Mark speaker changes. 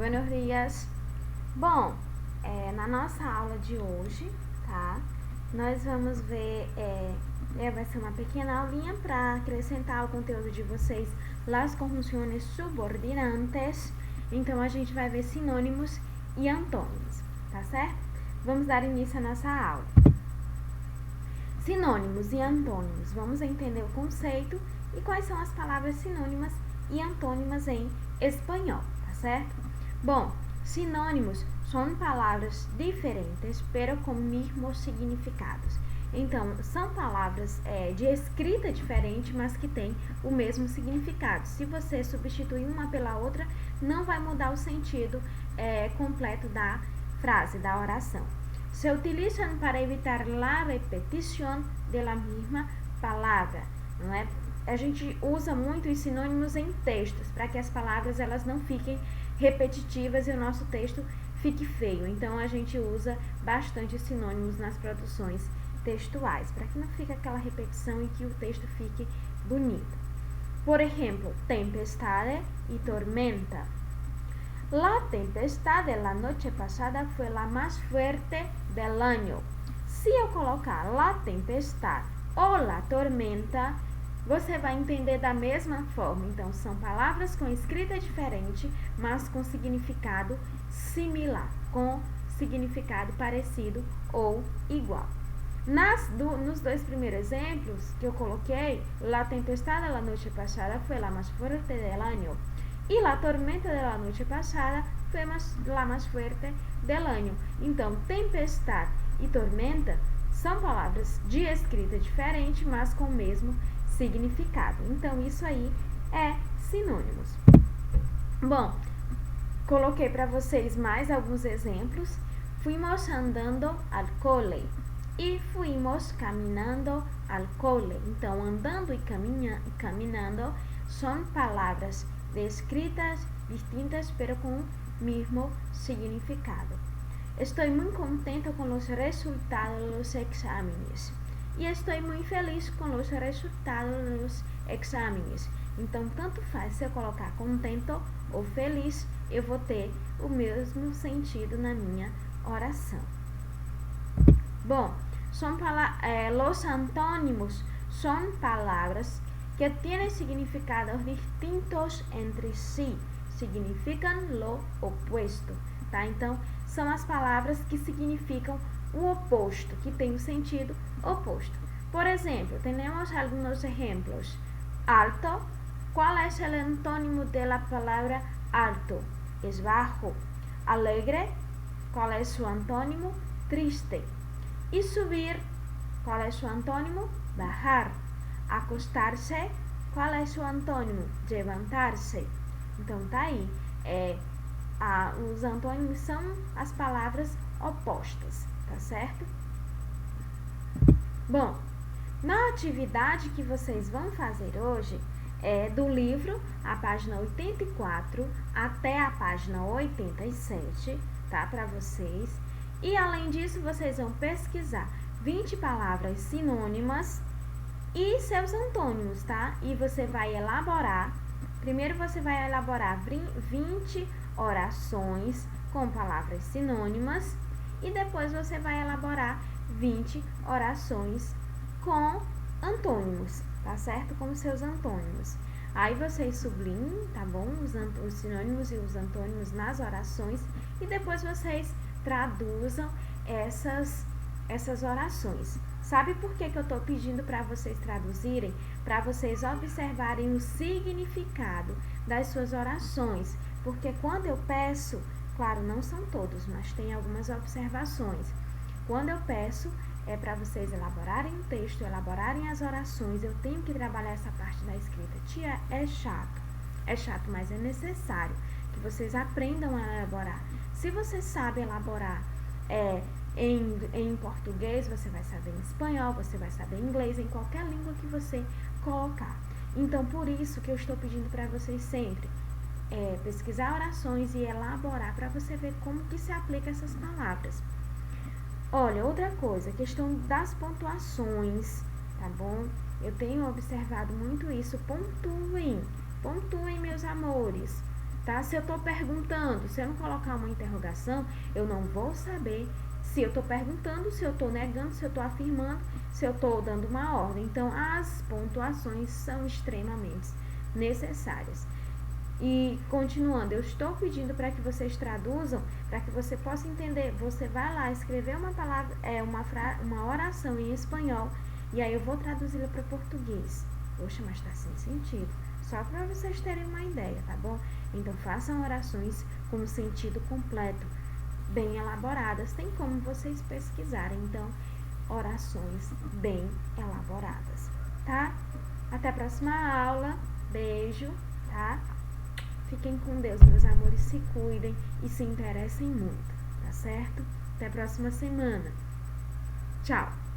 Speaker 1: Buenos dias. Bom, na nossa aula de hoje, tá? Nós vamos ver, vai ser uma pequena aulinha para acrescentar ao conteúdo de vocês las conjunciones subordinantes. Então, a gente vai ver sinônimos e antônimos, tá certo? Vamos dar início à nossa aula. Sinônimos e antônimos. Vamos entender o conceito e quais são as palavras sinônimas e antônimas em espanhol, tá certo? Bom, sinônimos são palavras diferentes, pero com mesmos significados. Então, são palavras de escrita diferente, mas que têm o mesmo significado. Se você substituir uma pela outra, não vai mudar o sentido completo da frase, da oração. Se utilizam para evitar la repetición de la misma palavra, não é? A gente usa muito os sinônimos em textos, para que as palavras elas não fiquem repetitivas e o nosso texto fique feio. Então, a gente usa bastante sinônimos nas produções textuais, para que não fique aquela repetição e que o texto fique bonito. Por exemplo, tempestade e tormenta. La tempestade la noche pasada fue la más fuerte del año. Se eu colocar la tempestade ou la tormenta, você vai entender da mesma forma. Então, são palavras com escrita diferente, mas com significado similar, com significado parecido ou igual. Nos dois primeiros exemplos que eu coloquei, la tempestade la noche pasada fue la más fuerte del año. E la tormenta de la noche pasada foi la más fuerte del año. Então, tempestade e tormenta são palavras de escrita diferente, mas com o mesmo significado. Então, isso aí é sinônimos. Bom, coloquei para vocês mais alguns exemplos. Fuimos andando al cole e fuimos caminando al cole. Então, andando e caminhando são palavras descritas distintas, pero com o mesmo significado. Estou muito contente com os resultados dos exames. E estou muito feliz com os resultados dos exames. Então, tanto faz se eu colocar contento ou feliz, eu vou ter o mesmo sentido na minha oração. Bom, los antônimos são palavras que têm significados distintos entre si, significam lo opuesto, tá? Então, são as palavras que significam o oposto, que tem o sentido oposto. Por exemplo, temos alguns exemplos. Alto, qual é o antônimo da palavra alto? Es bajo. Alegre, qual é o antônimo? Triste. E subir, qual é o antônimo? Bajar. Acostar-se, qual é o antônimo? Levantar-se. Então, tá aí. Os antônimos são as palavras opostas, tá certo? Bom, na atividade que vocês vão fazer hoje, do livro, a página 84 até a página 87, tá? Para vocês. E, além disso, vocês vão pesquisar 20 palavras sinônimas e seus antônimos, tá? E você vai elaborar, primeiro você vai elaborar 20 orações com palavras sinônimas e depois você vai elaborar 20 orações com antônimos, tá certo? Com seus antônimos. Aí vocês sublinhem, tá bom? Os sinônimos e os antônimos nas orações e depois vocês traduzam essas orações. Sabe por que eu estou pedindo para vocês traduzirem? Para vocês observarem o significado das suas orações. Porque quando eu peço, claro, não são todos, mas tem algumas observações. Quando eu peço, é para vocês elaborarem o texto, elaborarem as orações, eu tenho que trabalhar essa parte da escrita. Tia, é chato. É chato, mas é necessário que vocês aprendam a elaborar. Se você sabe elaborar em português, você vai saber em espanhol, você vai saber em inglês, em qualquer língua que você colocar. Então, por isso que eu estou pedindo para vocês sempre pesquisar orações e elaborar para você ver como que se aplica essas palavras. Olha, outra coisa, questão das pontuações, tá bom? Eu tenho observado muito isso. Pontuem, meus amores, tá? Se eu estou perguntando, se eu não colocar uma interrogação, eu não vou saber se eu estou perguntando, se eu estou negando, se eu estou afirmando, se eu estou dando uma ordem. Então, as pontuações são extremamente necessárias. E, continuando, eu estou pedindo para que vocês traduzam, para que você possa entender. Você vai lá escrever uma palavra, uma oração em espanhol, e aí eu vou traduzi-la para português. Poxa, mas está sem sentido. Só para vocês terem uma ideia, tá bom? Então, façam orações com sentido completo, bem elaboradas. Tem como vocês pesquisarem, então, orações bem elaboradas, tá? Até a próxima aula. Beijo, tá? Fiquem com Deus, meus amores, se cuidem e se interessem muito, tá certo? Até a próxima semana. Tchau!